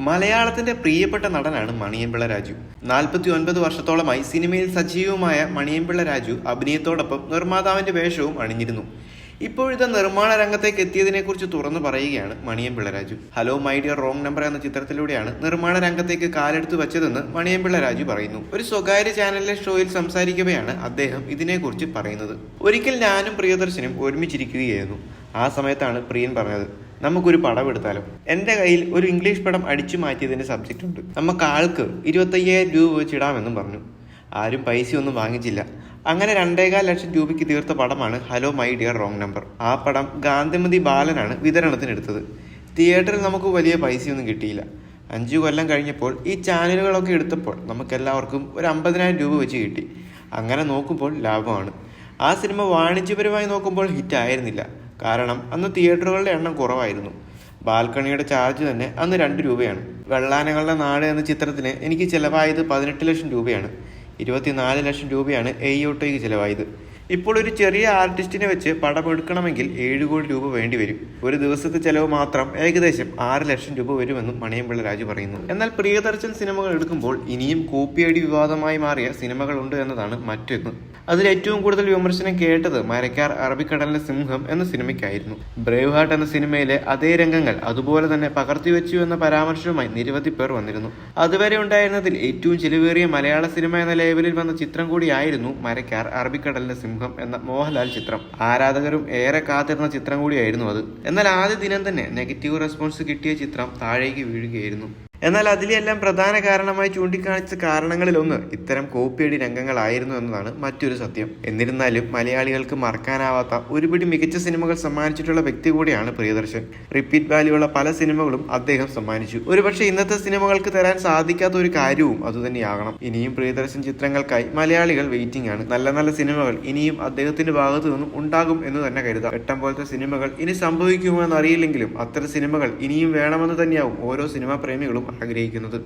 മലയാളത്തിന്റെ പ്രിയപ്പെട്ട നടനാണ് മണിയമ്പിള്ള രാജു. 49 വർഷത്തോളമായി സിനിമയിൽ സജീവമായ മണിയമ്പിള്ള രാജു അഭിനയത്തോടൊപ്പം നിർമ്മാതാവിന്റെ വേഷവും അണിഞ്ഞിരുന്നു. ഇപ്പോഴത്തെ നിർമ്മാണ രംഗത്തേക്ക് എത്തിയതിനെ കുറിച്ച് തുറന്നു പറയുകയാണ് Maniyanpilla Raju. Hello my dear wrong number എന്ന ചിത്രത്തിലൂടെയാണ് നിർമ്മാണ രംഗത്തേക്ക് കാലെടുത്ത് വെച്ചതെന്ന് മണിയമ്പിള്ള രാജു പറയുന്നു. ഒരു സ്വകാര്യ ചാനലിലെ ഷോയിൽ സംസാരിക്കവെയാണ് അദ്ദേഹം ഇതിനെക്കുറിച്ച് പറയുന്നത്. ഒരിക്കൽ ഞാനും പ്രിയദർശനും ഒരുമിച്ചിരിക്കുകയായിരുന്നു. ആ സമയത്താണ് പ്രിയൻ പറഞ്ഞത്, നമുക്കൊരു പടം എടുത്താലോ. എൻ്റെ കയ്യിൽ ഒരു ഇംഗ്ലീഷ് പടം അടിച്ചു മാറ്റിയതിൻ്റെ സബ്ജക്റ്റ് ഉണ്ട്, നമുക്ക് ആൾക്ക് 25,000 രൂപ വെച്ചിടാമെന്നും പറഞ്ഞു. ആരും പൈസയൊന്നും വാങ്ങിച്ചില്ല. അങ്ങനെ 2.25 ലക്ഷം രൂപയ്ക്ക് തീർത്ത പടമാണ് hello my dear wrong number. ആ പടം ഗാന്ധിമതി ബാലനാണ് വിതരണത്തിനെടുത്തത്. തിയേറ്ററിൽ നമുക്ക് വലിയ പൈസയൊന്നും കിട്ടിയില്ല. 5 കൊല്ലം കഴിഞ്ഞപ്പോൾ ഈ ചാനലുകളൊക്കെ എടുത്തപ്പോൾ നമുക്കെല്ലാവർക്കും ഒരു 50,000 രൂപ വെച്ച് കിട്ടി. അങ്ങനെ നോക്കുമ്പോൾ ലാഭമാണ്. ആ സിനിമ വാണിജ്യപരമായി നോക്കുമ്പോൾ ഹിറ്റായിരുന്നില്ല. കാരണം അന്ന് തിയേറ്ററുകളുടെ എണ്ണം കുറവായിരുന്നു. ബാൽക്കണിയുടെ ചാർജ് തന്നെ അന്ന് 2 രൂപയാണ്. വെള്ളാനകളുടെ നാട് എന്ന ചിത്രത്തിന് എനിക്ക് ചിലവായത് 18 ലക്ഷം രൂപയാണ്. 24 ലക്ഷം രൂപയാണ് എയ്യോട്ടോയ്ക്ക് ചിലവായത്. ഇപ്പോൾ ഒരു ചെറിയ ആർട്ടിസ്റ്റിനെ വെച്ച് പടം എടുക്കണമെങ്കിൽ 7 കോടി രൂപ വേണ്ടി വരും. ഒരു ദിവസത്തെ ചെലവ് മാത്രം ഏകദേശം 6 ലക്ഷം രൂപ വരുമെന്നും മണിയമ്പിള്ള രാജു പറയുന്നു. എന്നാൽ പ്രിയദർശൻ സിനിമകൾ എടുക്കുമ്പോൾ ഇനിയും കോപ്പിയടി വിവാദമായി മാറിയ സിനിമകളുണ്ട് എന്നതാണ് മറ്റൊന്ന്. അതിൽ ഏറ്റവും കൂടുതൽ വിമർശനം കേട്ടത് മരക്കാർ അറബിക്കടലിന്റെ സിംഹം എന്ന സിനിമയ്ക്കായിരുന്നു. ബ്രേവ് ഹാർട്ട് എന്ന സിനിമയിലെ അതേ രംഗങ്ങൾ അതുപോലെ തന്നെ പകർത്തിവെച്ചു എന്ന പരാമർശവുമായി നിരവധി പേർ വന്നിരുന്നു. അതുവരെ ഉണ്ടായിരുന്നതിൽ ഏറ്റവും ചിലവേറിയ മലയാള സിനിമ എന്ന ലേബലിൽ വന്ന ചിത്രം കൂടിയായിരുന്നു മരക്കാർ അറബിക്കടലിന്റെ സിംഹം എന്ന മോഹൻലാൽ ചിത്രം. ആരാധകരും ഏറെ കാത്തിരുന്ന ചിത്രം കൂടിയായിരുന്നു അത്. എന്നാൽ ആദ്യ ദിനം തന്നെ നെഗറ്റീവ് റെസ്പോൺസ് കിട്ടിയ ചിത്രം താഴേക്ക് വീഴുകയായിരുന്നു. എന്നാൽ അതിലെല്ലാം പ്രധാന കാരണമായി ചൂണ്ടിക്കാണിച്ച കാരണങ്ങളിലൊന്ന് ഇത്തരം കോപ്പിയടി രംഗങ്ങളായിരുന്നു എന്നതാണ് മറ്റൊരു സത്യം. എന്നിരുന്നാലും മലയാളികൾക്ക് മറക്കാനാവാത്ത ഒരുപിടി മികച്ച സിനിമകൾ സമ്മാനിച്ചിട്ടുള്ള വ്യക്തി കൂടിയാണ് പ്രിയദർശൻ. റിപ്പീറ്റ് വാല്യുള്ള പല സിനിമകളും അദ്ദേഹം സമ്മാനിച്ചു. ഒരുപക്ഷെ ഇന്നത്തെ സിനിമകൾക്ക് തരാൻ സാധിക്കാത്ത ഒരു കാര്യവും അതുതന്നെയാകണം. ഇനിയും പ്രിയദർശൻ ചിത്രങ്ങൾക്കായി മലയാളികൾ വെയിറ്റിംഗ് ആണ്. നല്ല നല്ല സിനിമകൾ ഇനിയും അദ്ദേഹത്തിന്റെ ഭാഗത്തു നിന്നും ഉണ്ടാകും എന്ന് തന്നെ കരുതാം. വെട്ടം പോലത്തെ സിനിമകൾ ഇനി സംഭവിക്കുമോ എന്നറിയില്ലെങ്കിലും അത്തരം സിനിമകൾ ഇനിയും വേണമെന്ന് തന്നെയാവും ഓരോ സിനിമാ പ്രേമികളും ആഗ്രഹിക്കുന്നത്.